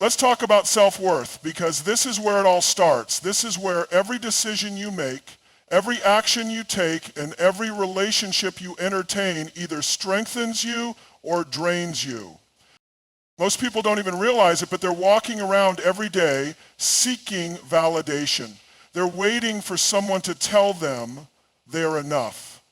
Let's talk about self-worth, because this is where it all starts. This is where every decision you make, every action you take, and every relationship you entertain either strengthens you or drains you. Most people don't even realize it, but they're walking around every day seeking validation. They're waiting for someone to tell them they're enough.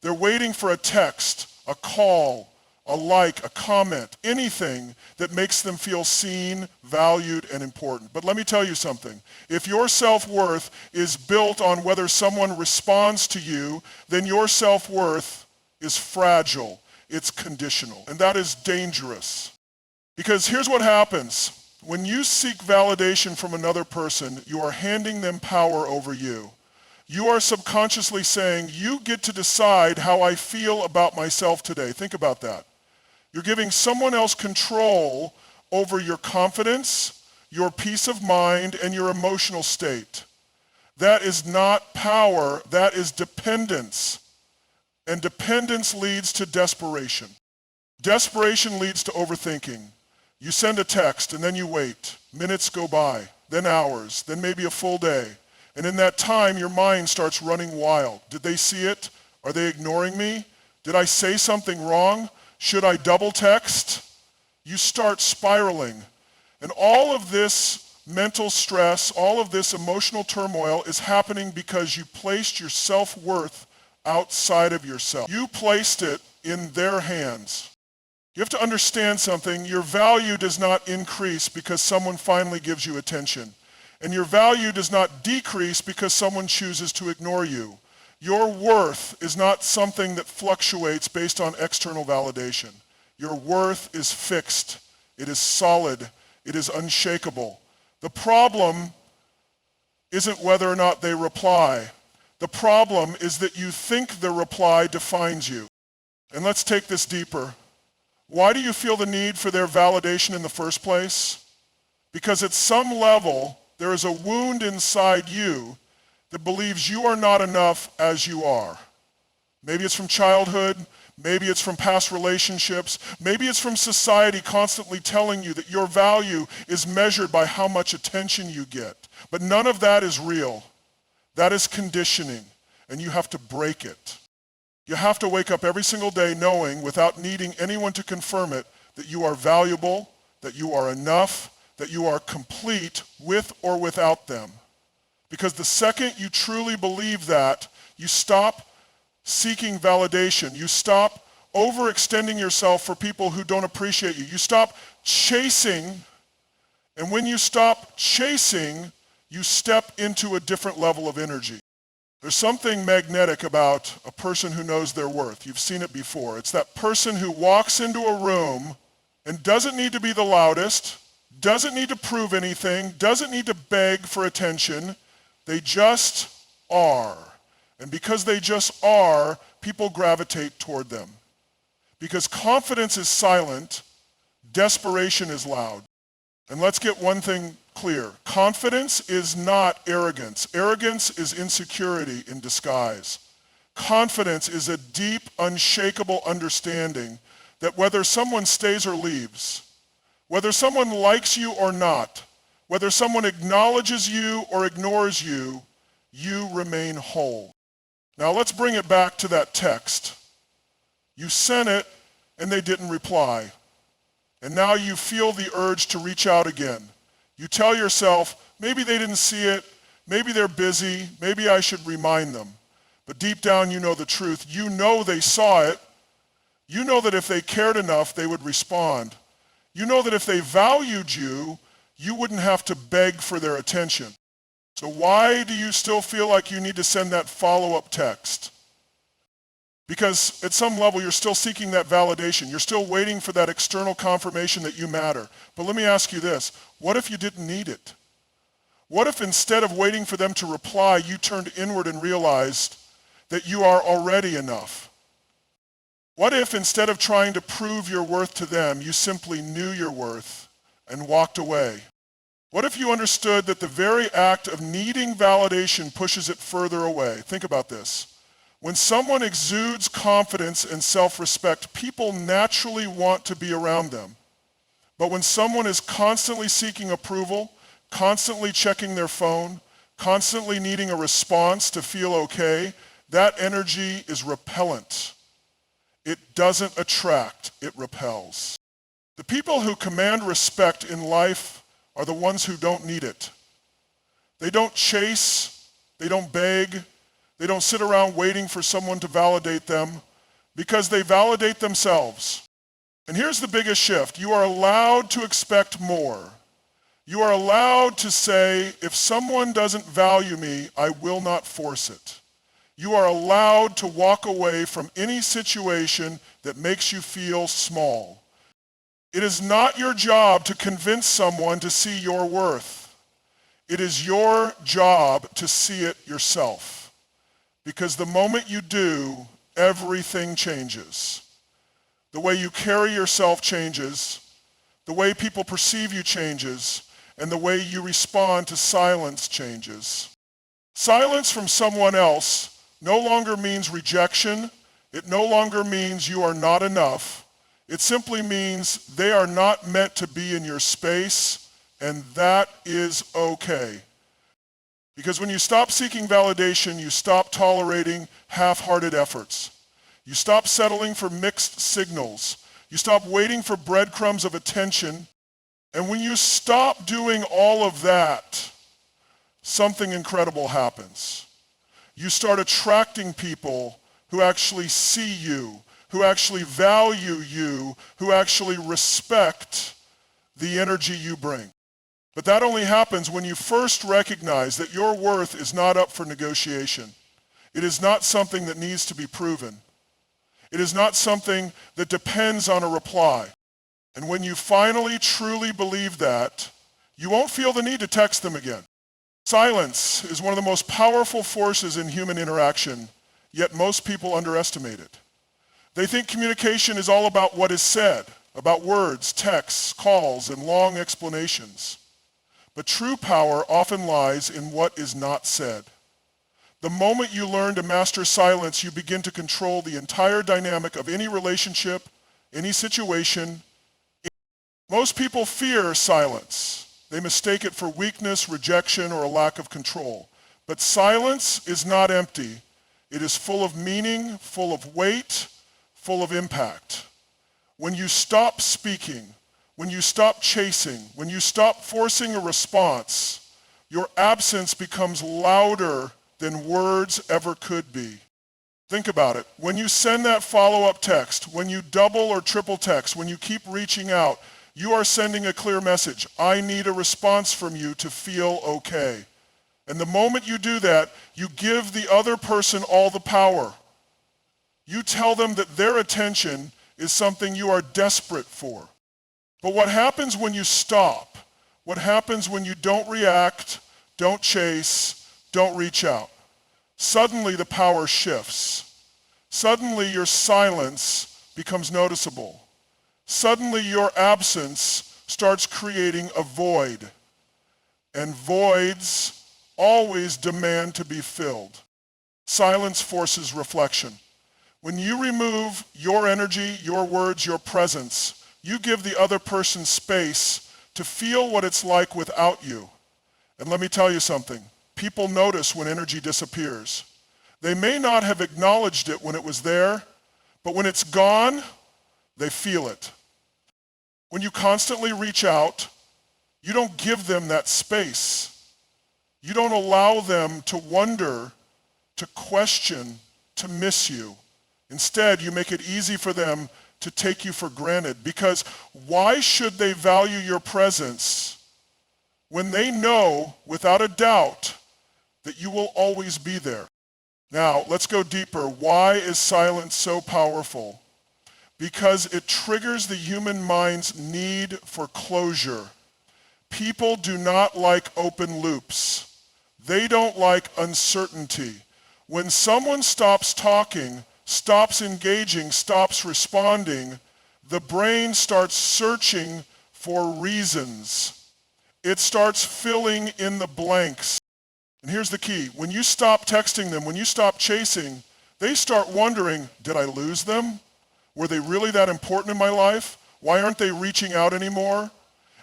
They're waiting for a text, a call, a like, a comment, anything that makes them feel seen, valued, and important. But let me tell you something. If your self-worth is built on whether someone responds to you, then your self-worth is fragile. It's conditional. And that is dangerous. Because here's what happens. When you seek validation from another person, you are handing them power over you. You are subconsciously saying, you get to decide how I feel about myself today. Think about that. You're giving someone else control over your confidence, your peace of mind, and your emotional state. That is not power, that is dependence. And dependence leads to desperation. Desperation leads to overthinking. You send a text and then you wait. Minutes go by, then hours, then maybe a full day. And in that time, your mind starts running wild. Did they see it? Are they ignoring me? Did I say something wrong? Should I double text? You start spiraling. And all of this mental stress, all of this emotional turmoil is happening because you placed your self-worth outside of yourself. You placed it in their hands. You have to understand something. Your value does not increase because someone finally gives you attention. And your value does not decrease because someone chooses to ignore you. Your worth is not something that fluctuates based on external validation. Your worth is fixed. It is solid. It is unshakable. The problem isn't whether or not they reply. The problem is that you think the reply defines you. And let's take this deeper. Why do you feel the need for their validation in the first place? Because at some level, there is a wound inside you that believes you are not enough as you are. Maybe it's from childhood, maybe it's from past relationships, maybe it's from society constantly telling you that your value is measured by how much attention you get. But none of that is real. That is conditioning, and you have to break it. You have to wake up every single day knowing, without needing anyone to confirm it, that you are valuable, that you are enough, that you are complete with or without them. Because the second you truly believe that, you stop seeking validation. You stop overextending yourself for people who don't appreciate you. You stop chasing, and when you stop chasing, you step into a different level of energy. There's something magnetic about a person who knows their worth. You've seen it before. It's that person who walks into a room and doesn't need to be the loudest, doesn't need to prove anything, doesn't need to beg for attention. They just are. And because they just are, people gravitate toward them. Because confidence is silent, desperation is loud. And let's get one thing clear. Confidence is not arrogance. Arrogance is insecurity in disguise. Confidence is a deep, unshakable understanding that whether someone stays or leaves, whether someone likes you or not, whether someone acknowledges you or ignores you, you remain whole. Now let's bring it back to that text. You sent it and they didn't reply. And now you feel the urge to reach out again. You tell yourself, maybe they didn't see it, maybe they're busy, maybe I should remind them. But deep down you know the truth. You know they saw it. You know that if they cared enough, they would respond. You know that if they valued you, you wouldn't have to beg for their attention. So why do you still feel like you need to send that follow-up text? Because at some level you're still seeking that validation. You're still waiting for that external confirmation that you matter. But let me ask you this. What if you didn't need it? What if instead of waiting for them to reply, you turned inward and realized that you are already enough? What if instead of trying to prove your worth to them, you simply knew your worth and walked away? What if you understood that the very act of needing validation pushes it further away? Think about this. When someone exudes confidence and self-respect, people naturally want to be around them. But when someone is constantly seeking approval, constantly checking their phone, constantly needing a response to feel okay, that energy is repellent. It doesn't attract, it repels. The people who command respect in life are the ones who don't need it. They don't chase, they don't beg, they don't sit around waiting for someone to validate them because they validate themselves. And here's the biggest shift. You are allowed to expect more. You are allowed to say, if someone doesn't value me, I will not force it. You are allowed to walk away from any situation that makes you feel small. It is not your job to convince someone to see your worth. It is your job to see it yourself. Because the moment you do, everything changes. The way you carry yourself changes, the way people perceive you changes, and the way you respond to silence changes. Silence from someone else no longer means rejection. It no longer means you are not enough. It simply means they are not meant to be in your space, and that is okay. Because when you stop seeking validation, you stop tolerating half-hearted efforts. You stop settling for mixed signals. You stop waiting for breadcrumbs of attention. And when you stop doing all of that, something incredible happens. You start attracting people who actually see you, who actually value you, who actually respect the energy you bring. But that only happens when you first recognize that your worth is not up for negotiation. It is not something that needs to be proven. It is not something that depends on a reply. And when you finally truly believe that, you won't feel the need to text them again. Silence is one of the most powerful forces in human interaction, yet most people underestimate it. They think communication is all about what is said, about words, texts, calls, and long explanations. But true power often lies in what is not said. The moment you learn to master silence, you begin to control the entire dynamic of any relationship, any situation. Most people fear silence. They mistake it for weakness, rejection, or a lack of control. But silence is not empty. It is full of meaning, full of weight, full of impact. When you stop speaking, when you stop chasing, when you stop forcing a response, your absence becomes louder than words ever could be. Think about it. When you send that follow-up text, when you double or triple text, when you keep reaching out, you are sending a clear message. I need a response from you to feel okay. And the moment you do that, you give the other person all the power. You tell them that their attention is something you are desperate for. But what happens when you stop? What happens when you don't react, don't chase, don't reach out? Suddenly the power shifts. Suddenly your silence becomes noticeable. Suddenly your absence starts creating a void. And voids always demand to be filled. Silence forces reflection. When you remove your energy, your words, your presence, you give the other person space to feel what it's like without you. And let me tell you something. People notice when energy disappears. They may not have acknowledged it when it was there, but when it's gone, they feel it. When you constantly reach out, you don't give them that space. You don't allow them to wonder, to question, to miss you. Instead, you make it easy for them to take you for granted, because why should they value your presence when they know without a doubt that you will always be there? Now, let's go deeper. Why is silence so powerful? Because it triggers the human mind's need for closure. People do not like open loops. They don't like uncertainty. When someone stops talking, stops engaging, stops responding, the brain starts searching for reasons. It starts filling in the blanks. And here's the key. When you stop texting them, when you stop chasing, they start wondering, did I lose them? Were they really that important in my life? Why aren't they reaching out anymore?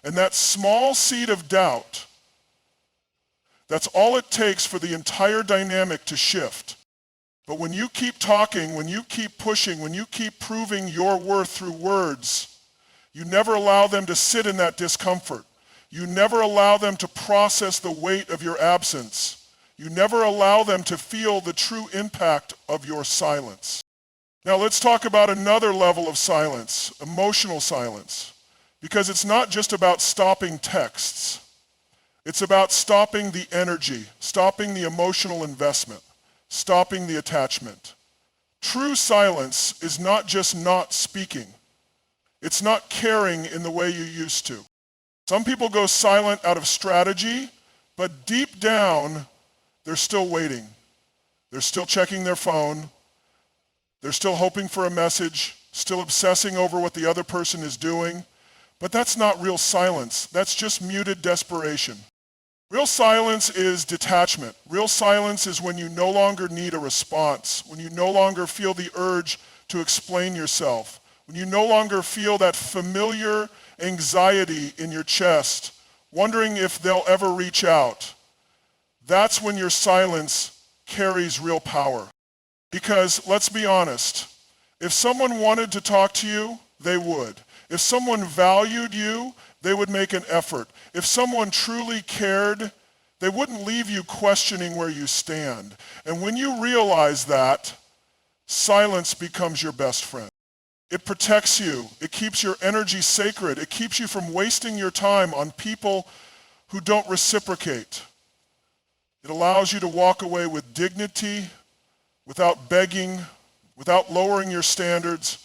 And that small seed of doubt, that's all it takes for the entire dynamic to shift. But when you keep talking, when you keep pushing, when you keep proving your worth through words, you never allow them to sit in that discomfort. You never allow them to process the weight of your absence. You never allow them to feel the true impact of your silence. Now let's talk about another level of silence, emotional silence. Because it's not just about stopping texts. It's about stopping the energy, stopping the emotional investment, stopping the attachment. True silence is not just not speaking. It's not caring in the way you used to. Some people go silent out of strategy, but deep down, they're still waiting. They're still checking their phone. They're still hoping for a message, still obsessing over what the other person is doing. But that's not real silence. That's just muted desperation. Real silence is detachment. Real silence is when you no longer need a response, when you no longer feel the urge to explain yourself, when you no longer feel that familiar anxiety in your chest, wondering if they'll ever reach out. That's when your silence carries real power. Because let's be honest, if someone wanted to talk to you, they would. If someone valued you, they would make an effort. If someone truly cared, they wouldn't leave you questioning where you stand. And when you realize that, silence becomes your best friend. It protects you. It keeps your energy sacred. It keeps you from wasting your time on people who don't reciprocate. It allows you to walk away with dignity, without begging, without lowering your standards.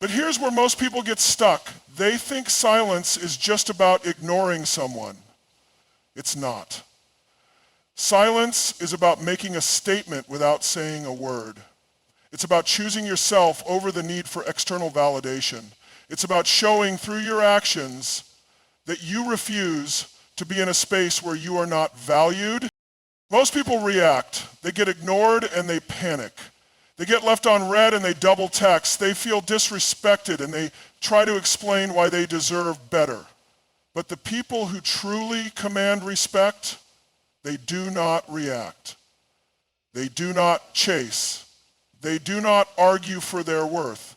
But here's where most people get stuck. They think silence is just about ignoring someone. It's not. Silence is about making a statement without saying a word. It's about choosing yourself over the need for external validation. It's about showing through your actions that you refuse to be in a space where you are not valued. Most people react. They get ignored and they panic. They get left on red and they double text. They feel disrespected and they try to explain why they deserve better. But the people who truly command respect, they do not react. They do not chase. They do not argue for their worth.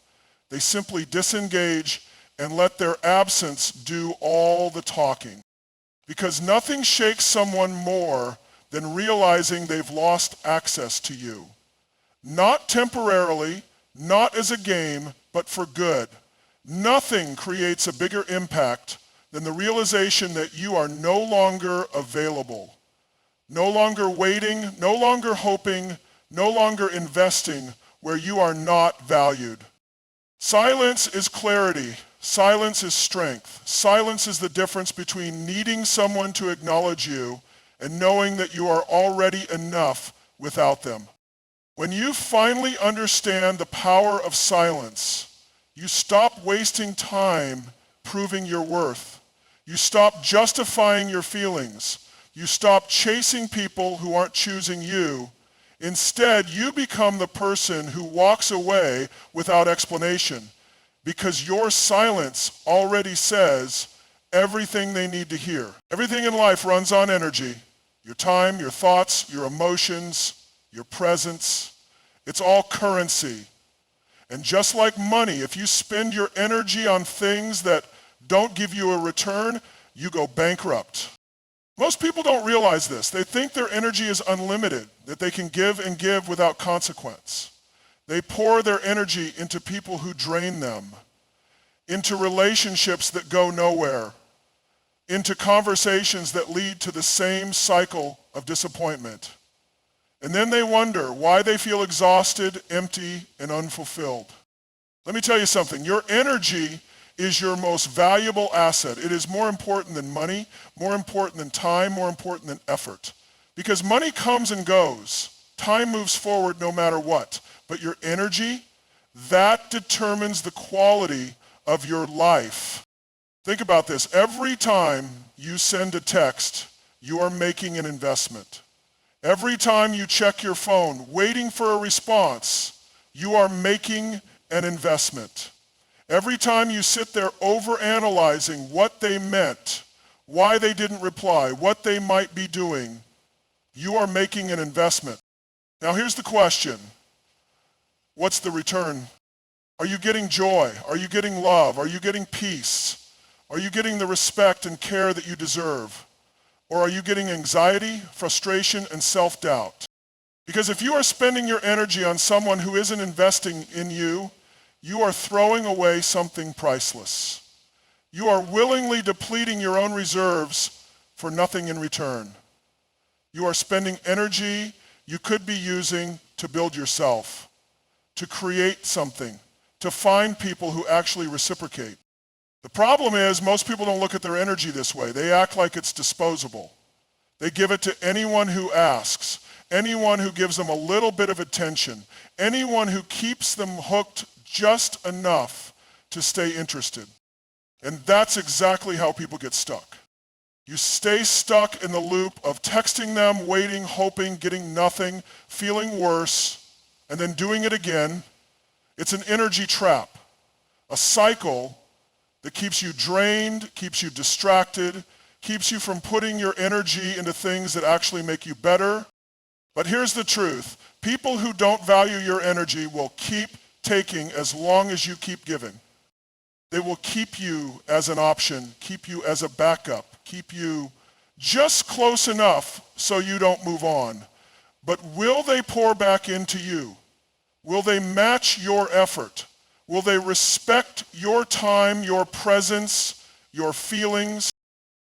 They simply disengage and let their absence do all the talking. Because nothing shakes someone more than realizing they've lost access to you. Not temporarily, not as a game, but for good. Nothing creates a bigger impact than the realization that you are no longer available, no longer waiting, no longer hoping, no longer investing where you are not valued. Silence is clarity. Silence is strength. Silence is the difference between needing someone to acknowledge you and knowing that you are already enough without them. When you finally understand the power of silence, you stop wasting time proving your worth. You stop justifying your feelings. You stop chasing people who aren't choosing you. Instead, you become the person who walks away without explanation because your silence already says everything they need to hear. Everything in life runs on energy. Your time, your thoughts, your emotions, your presence. It's all currency. And just like money, if you spend your energy on things that don't give you a return, you go bankrupt. Most people don't realize this. They think their energy is unlimited, that they can give and give without consequence. They pour their energy into people who drain them, into relationships that go nowhere, into conversations that lead to the same cycle of disappointment. And then they wonder why they feel exhausted, empty, and unfulfilled. Let me tell you something. Your energy is your most valuable asset. It is more important than money, more important than time, more important than effort. Because money comes and goes. Time moves forward no matter what. But your energy, that determines the quality of your life. Think about this. Every time you send a text, you are making an investment. Every time you check your phone, waiting for a response, you are making an investment. Every time you sit there overanalyzing what they meant, why they didn't reply, what they might be doing, you are making an investment. Now here's the question. What's the return? Are you getting joy? Are you getting love? Are you getting peace? Are you getting the respect and care that you deserve? Or are you getting anxiety, frustration, and self-doubt? Because if you are spending your energy on someone who isn't investing in you, you are throwing away something priceless. You are willingly depleting your own reserves for nothing in return. You are spending energy you could be using to build yourself, to create something, to find people who actually reciprocate. The problem is most people don't look at their energy this way. They act like it's disposable. They give it to anyone who asks, anyone who gives them a little bit of attention, anyone who keeps them hooked just enough to stay interested. And that's exactly how people get stuck. You stay stuck in the loop of texting them, waiting, hoping, getting nothing, feeling worse, and then doing it again. It's an energy trap, a cycle that keeps you drained, keeps you distracted, keeps you from putting your energy into things that actually make you better. But here's the truth. People who don't value your energy will keep taking as long as you keep giving. They will keep you as an option, keep you as a backup, keep you just close enough so you don't move on. But will they pour back into you? Will they match your effort? Will they respect your time, your presence, your feelings?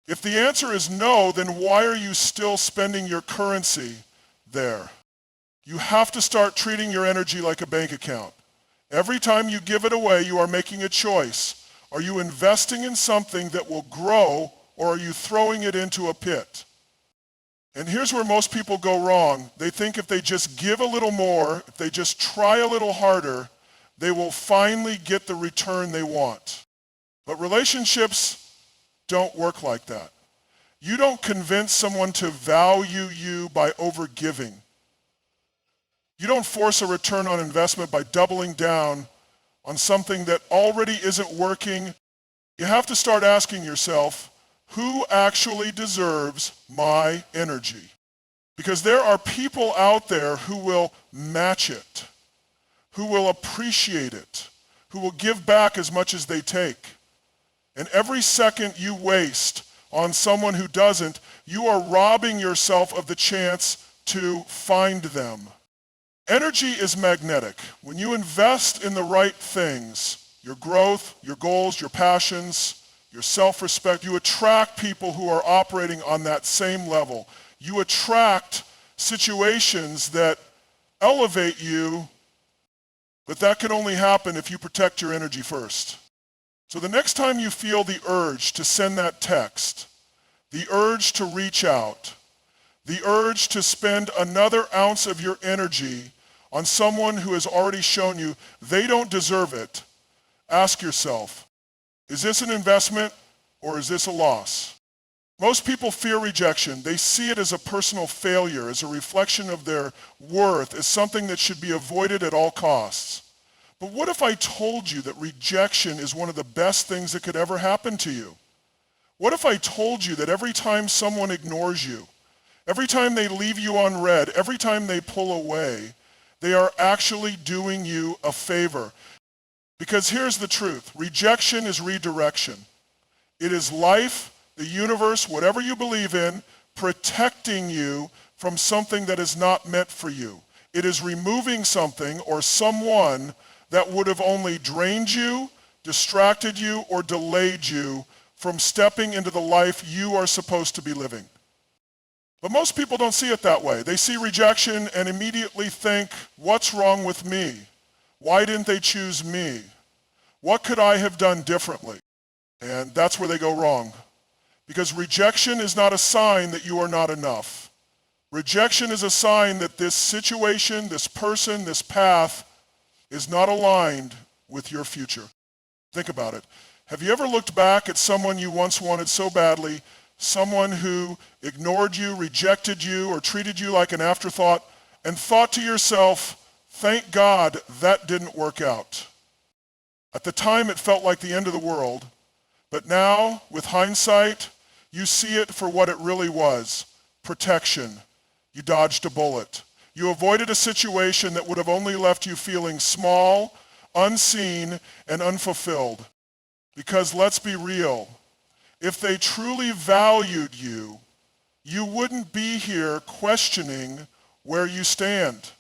If the answer is no, then why are you still spending your currency there? You have to start treating your energy like a bank account. Every time you give it away, you are making a choice. Are you investing in something that will grow, or are you throwing it into a pit? And here's where most people go wrong. They think if they just give a little more, if they just try a little harder, they will finally get the return they want. But relationships don't work like that. You don't convince someone to value you by overgiving. You don't force a return on investment by doubling down on something that already isn't working. You have to start asking yourself, who actually deserves my energy? Because there are people out there who will match it, who will appreciate it, who will give back as much as they take. And every second you waste on someone who doesn't, you are robbing yourself of the chance to find them. Energy is magnetic. When you invest in the right things, your growth, your goals, your passions, your self-respect, you attract people who are operating on that same level. You attract situations that elevate you, but that can only happen if you protect your energy first. So the next time you feel the urge to send that text, the urge to reach out, the urge to spend another ounce of your energy on someone who has already shown you they don't deserve it, ask yourself, is this an investment or is this a loss? Most people fear rejection. They see it as a personal failure, as a reflection of their worth, as something that should be avoided at all costs. But what if I told you that rejection is one of the best things that could ever happen to you? What if I told you that every time someone ignores you, every time they leave you on red, every time they pull away, they are actually doing you a favor? Because here's the truth. Rejection is redirection. It is life, the universe, whatever you believe in, protecting you from something that is not meant for you. It is removing something or someone that would have only drained you, distracted you, or delayed you from stepping into the life you are supposed to be living. But most people don't see it that way. They see rejection and immediately think, what's wrong with me? Why didn't they choose me? What could I have done differently? And that's where they go wrong. Because rejection is not a sign that you are not enough. Rejection is a sign that this situation, this person, this path is not aligned with your future. Think about it. Have you ever looked back at someone you once wanted so badly, someone who ignored you, rejected you, or treated you like an afterthought, and thought to yourself, thank God that didn't work out? At the time, it felt like the end of the world, but now, with hindsight, you see it for what it really was: protection. You dodged a bullet. You avoided a situation that would have only left you feeling small, unseen, and unfulfilled. Because let's be real, if they truly valued you, you wouldn't be here questioning where you stand.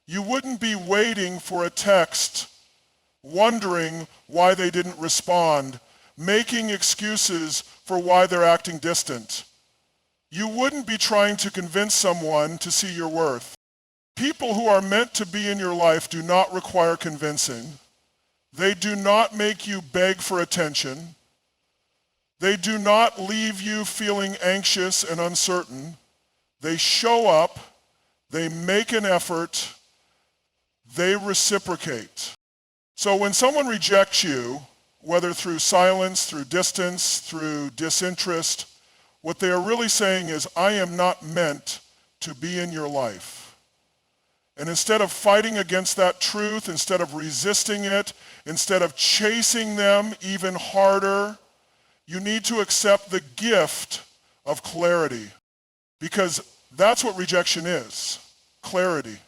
You wouldn't be waiting for a text, wondering why they didn't respond, making excuses for why they're acting distant. You wouldn't be trying to convince someone to see your worth. People who are meant to be in your life do not require convincing. They do not make you beg for attention. They do not leave you feeling anxious and uncertain. They show up, they make an effort, they reciprocate. So when someone rejects you, whether through silence, through distance, through disinterest, what they are really saying is, I am not meant to be in your life. And instead of fighting against that truth, instead of resisting it, instead of chasing them even harder, you need to accept the gift of clarity. Because that's what rejection is, clarity.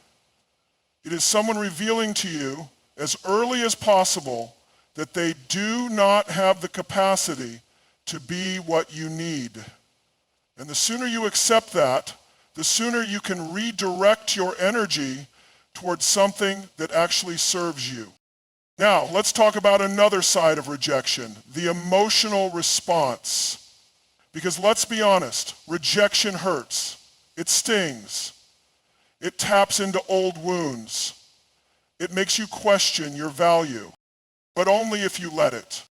It is someone revealing to you as early as possible that they do not have the capacity to be what you need. And the sooner you accept that, the sooner you can redirect your energy towards something that actually serves you. Now, let's talk about another side of rejection, the emotional response. Because let's be honest, rejection hurts. It stings. It taps into old wounds. It makes you question your value, but only if you let it.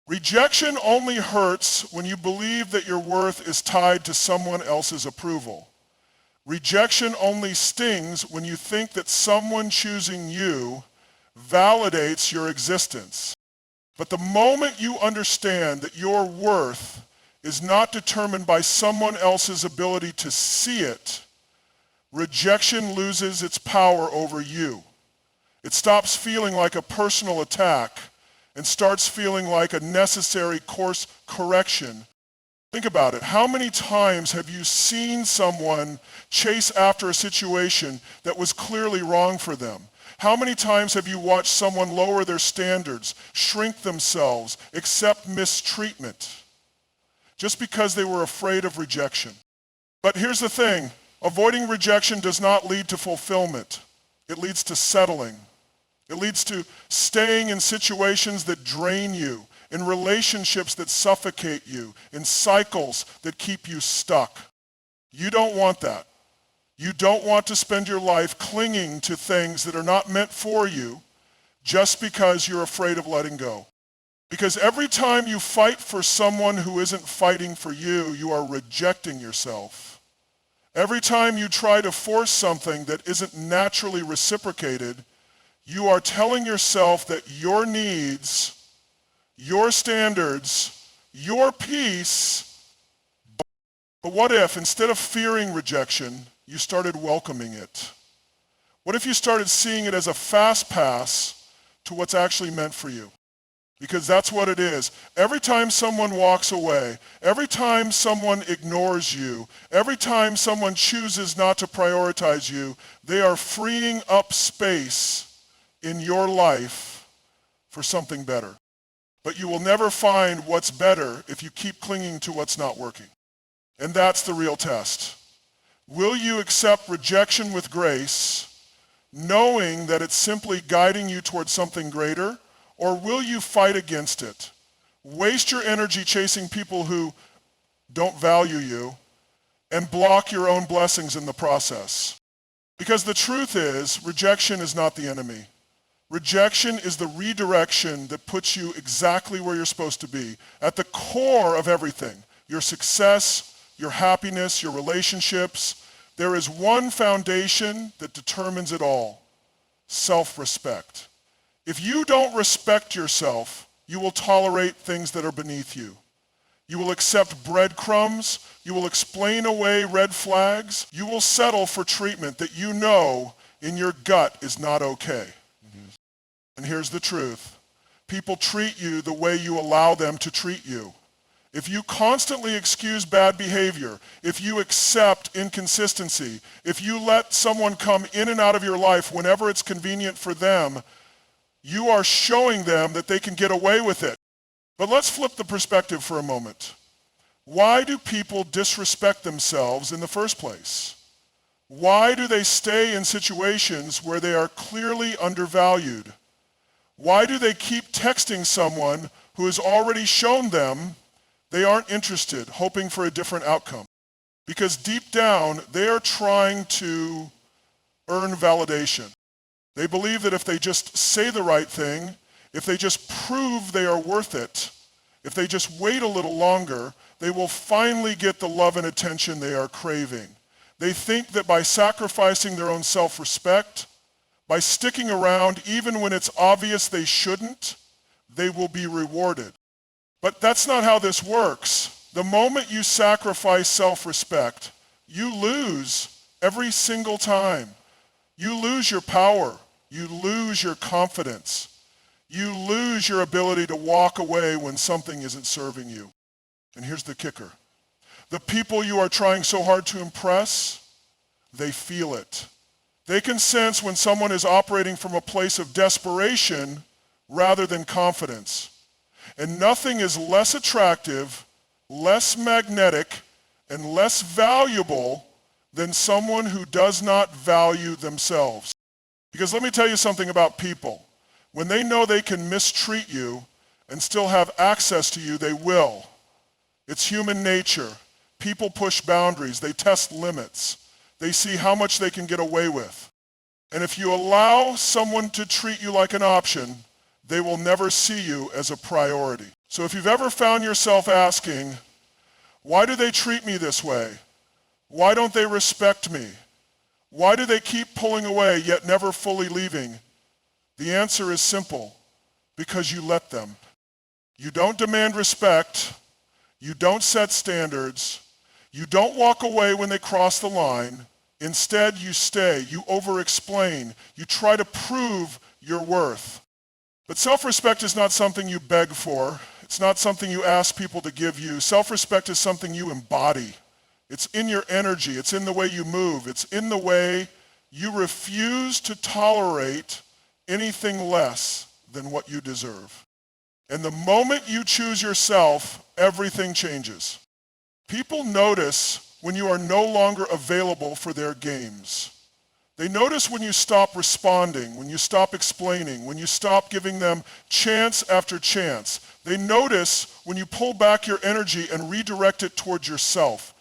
Rejection only hurts when you believe that your worth is tied to someone else's approval. Rejection only stings when you think that someone choosing you validates your existence. But the moment you understand that your worth is not determined by someone else's ability to see it, rejection loses its power over you. It stops feeling like a personal attack and starts feeling like a necessary course correction. Think about it. How many times have you seen someone chase after a situation that was clearly wrong for them? How many times have you watched someone lower their standards, shrink themselves, accept mistreatment, just because they were afraid of rejection? But here's the thing. Avoiding rejection does not lead to fulfillment. It leads to settling. It leads to staying in situations that drain you, in relationships that suffocate you, in cycles that keep you stuck. You don't want that. You don't want to spend your life clinging to things that are not meant for you just because you're afraid of letting go. Because every time you fight for someone who isn't fighting for you, you are rejecting yourself. Every time you try to force something that isn't naturally reciprocated, you are telling yourself that your needs, your standards, your peace. But what if, instead of fearing rejection, you started welcoming it? What if you started seeing it as a fast pass to what's actually meant for you? Because that's what it is. Every time someone walks away, every time someone ignores you, every time someone chooses not to prioritize you, they are freeing up space in your life for something better. But you will never find what's better if you keep clinging to what's not working. And that's the real test. Will you accept rejection with grace, knowing that it's simply guiding you towards something greater? Or will you fight against it? Waste your energy chasing people who don't value you and block your own blessings in the process. Because the truth is, rejection is not the enemy. Rejection is the redirection that puts you exactly where you're supposed to be, at the core of everything. Your success, your happiness, your relationships. There is one foundation that determines it all: self-respect. If you don't respect yourself, you will tolerate things that are beneath you. You will accept breadcrumbs. You will explain away red flags. You will settle for treatment that you know in your gut is not okay. And here's the truth. people treat you the way you allow them to treat you. If you constantly excuse bad behavior, if you accept inconsistency, if you let someone come in and out of your life whenever it's convenient for them, you are showing them that they can get away with it. But let's flip the perspective for a moment. Why do people disrespect themselves in the first place? Why do they stay in situations where they are clearly undervalued? Why do they keep texting someone who has already shown them they aren't interested, hoping for a different outcome? Because deep down, they are trying to earn validation. They believe that if they just say the right thing, if they just prove they are worth it, if they just wait a little longer, they will finally get the love and attention they are craving. They think that by sacrificing their own self-respect, by sticking around even when it's obvious they shouldn't, they will be rewarded. But that's not how this works. The moment you sacrifice self-respect, you lose every single time. You lose your power. You lose your confidence. You lose your ability to walk away when something isn't serving you. And here's the kicker. The people you are trying so hard to impress, they feel it. They can sense when someone is operating from a place of desperation rather than confidence. And nothing is less attractive, less magnetic, and less valuable than someone who does not value themselves. Because let me tell you something about people. When they know they can mistreat you and still have access to you, they will. It's human nature. People push boundaries. They test limits. They see how much they can get away with. And if you allow someone to treat you like an option, they will never see you as a priority. So if you've ever found yourself asking, why do they treat me this way? Why don't they respect me? Why do they keep pulling away yet never fully leaving? The answer is simple, because you let them. You don't demand respect. You don't set standards. You don't walk away when they cross the line. Instead, you stay. You over-explain. You try to prove your worth. But self-respect is not something you beg for. It's not something you ask people to give you. Self-respect is something you embody. It's in your energy. It's in the way you move. It's in the way you refuse to tolerate anything less than what you deserve. And the moment you choose yourself, everything changes. People notice when you are no longer available for their games. They notice when you stop responding, when you stop explaining, when you stop giving them chance after chance. They notice when you pull back your energy and redirect it towards yourself.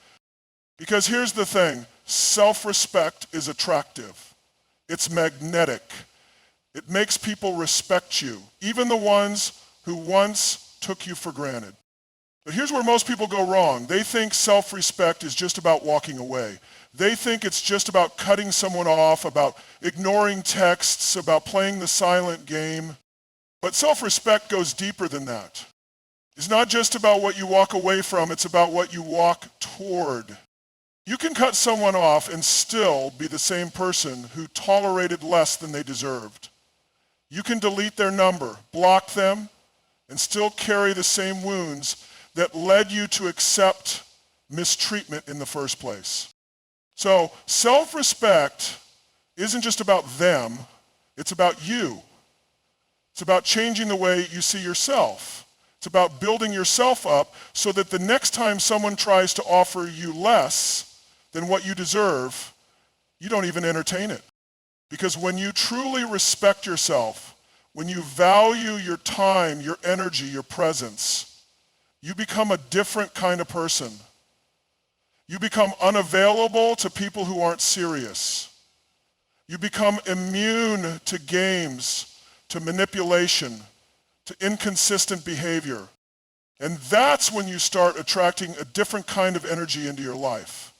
Because here's the thing, self-respect is attractive. It's magnetic. It makes people respect you, even the ones who once took you for granted. But here's where most people go wrong. They think self-respect is just about walking away. They think it's just about cutting someone off, about ignoring texts, about playing the silent game. But self-respect goes deeper than that. It's not just about what you walk away from, it's about what you walk toward. You can cut someone off and still be the same person who tolerated less than they deserved. You can delete their number, block them, and still carry the same wounds that led you to accept mistreatment in the first place. So self-respect isn't just about them, it's about you. It's about changing the way you see yourself. It's about building yourself up so that the next time someone tries to offer you less than what you deserve, you don't even entertain it. Because when you truly respect yourself, when you value your time, your energy, your presence, you become a different kind of person. You become unavailable to people who aren't serious. You become immune to games, to manipulation, to inconsistent behavior. And that's when you start attracting a different kind of energy into your life.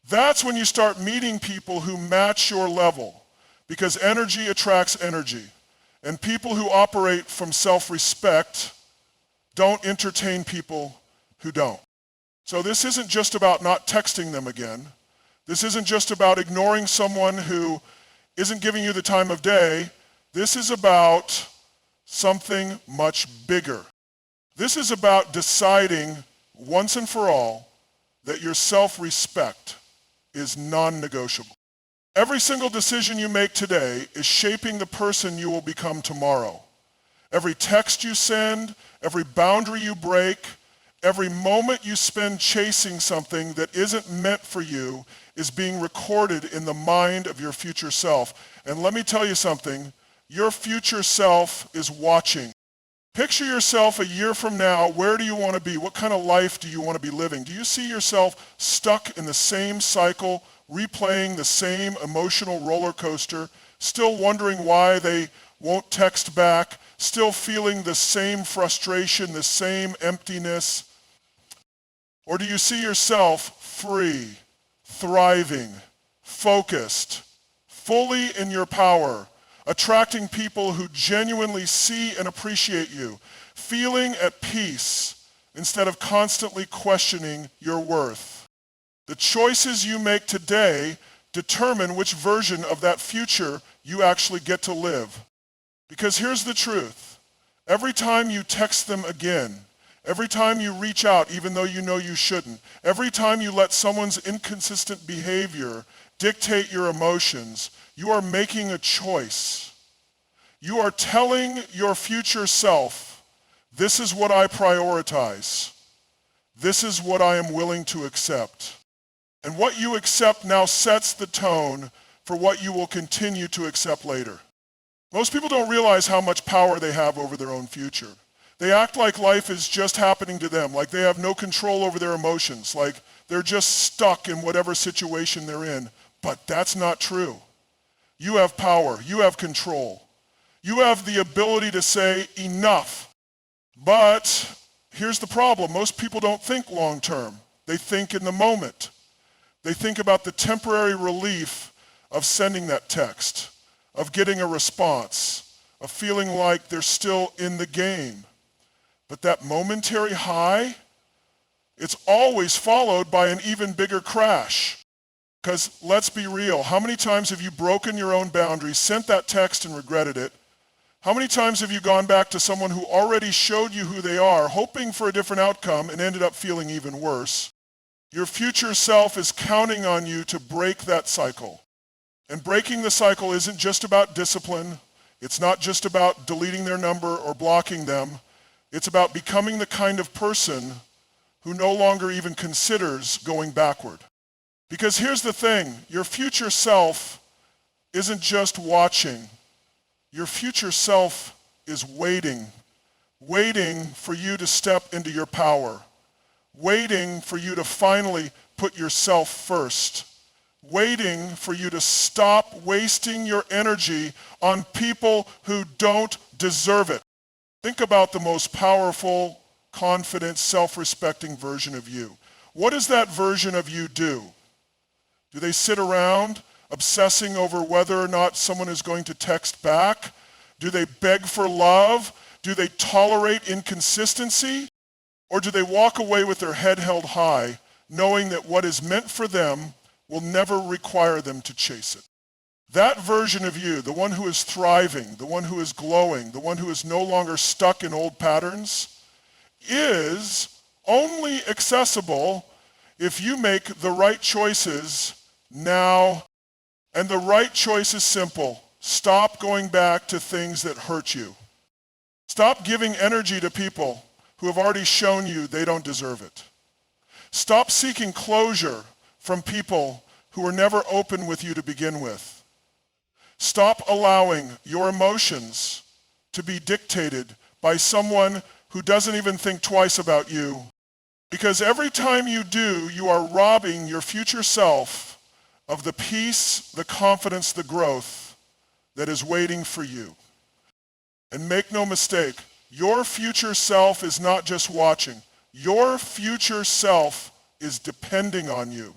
That's when you start meeting people who match your level, because energy attracts energy. And people who operate from self-respect don't entertain people who don't. So this isn't just about not texting them again. This isn't just about ignoring someone who isn't giving you the time of day. This is about something much bigger. This is about deciding once and for all that your self-respect is non-negotiable. Every single decision you make today is shaping the person you will become tomorrow. Every text you send, every boundary you break, every moment you spend chasing something that isn't meant for you is being recorded in the mind of your future self. And let me tell you something, your future self is watching. Picture yourself a year from now. Where do you want to be? What kind of life do you want to be living? Do you see yourself stuck in the same cycle, replaying the same emotional roller coaster, still wondering why they won't text back, still feeling the same frustration, the same emptiness? Or do you see yourself free, thriving, focused, fully in your power, attracting people who genuinely see and appreciate you, feeling at peace instead of constantly questioning your worth? The choices you make today determine which version of that future you actually get to live. Because here's the truth. Every time you text them again, every time you reach out even though you know you shouldn't, every time you let someone's inconsistent behavior dictate your emotions, you are making a choice. You are telling your future self, this is what I prioritize. This is what I am willing to accept. And what you accept now sets the tone for what you will continue to accept later. Most people don't realize how much power they have over their own future. They act like life is just happening to them, like they have no control over their emotions, like they're just stuck in whatever situation they're in. But that's not true. You have power. You have control. You have the ability to say enough. But here's the problem. Most people don't think long term. They think in the moment. They think about the temporary relief of sending that text, of getting a response, of feeling like they're still in the game. But that momentary high, it's always followed by an even bigger crash. Because let's be real, how many times have you broken your own boundaries, sent that text and regretted it? How many times have you gone back to someone who already showed you who they are, hoping for a different outcome and ended up feeling even worse? Your future self is counting on you to break that cycle. And breaking the cycle isn't just about discipline. It's not just about deleting their number or blocking them. It's about becoming the kind of person who no longer even considers going backward. Because here's the thing, your future self isn't just watching. Your future self is waiting for you to step into your power, waiting for you to finally put yourself first, waiting for you to stop wasting your energy on people who don't deserve it. Think about the most powerful, confident, self-respecting version of you. What does that version of you do? Do they sit around obsessing over whether or not someone is going to text back? Do they beg for love? Do they tolerate inconsistency? Or do they walk away with their head held high, knowing that what is meant for them will never require them to chase it? That version of you, the one who is thriving, the one who is glowing, the one who is no longer stuck in old patterns, is only accessible if you make the right choices now. And the right choice is simple. Stop going back to things that hurt you. Stop giving energy to people who have already shown you they don't deserve it. Stop seeking closure from people who were never open with you to begin with. Stop allowing your emotions to be dictated by someone who doesn't even think twice about you. Because every time you do, you are robbing your future self of the peace, the confidence, the growth that is waiting for you. And make no mistake, your future self is not just watching. Your future self is depending on you.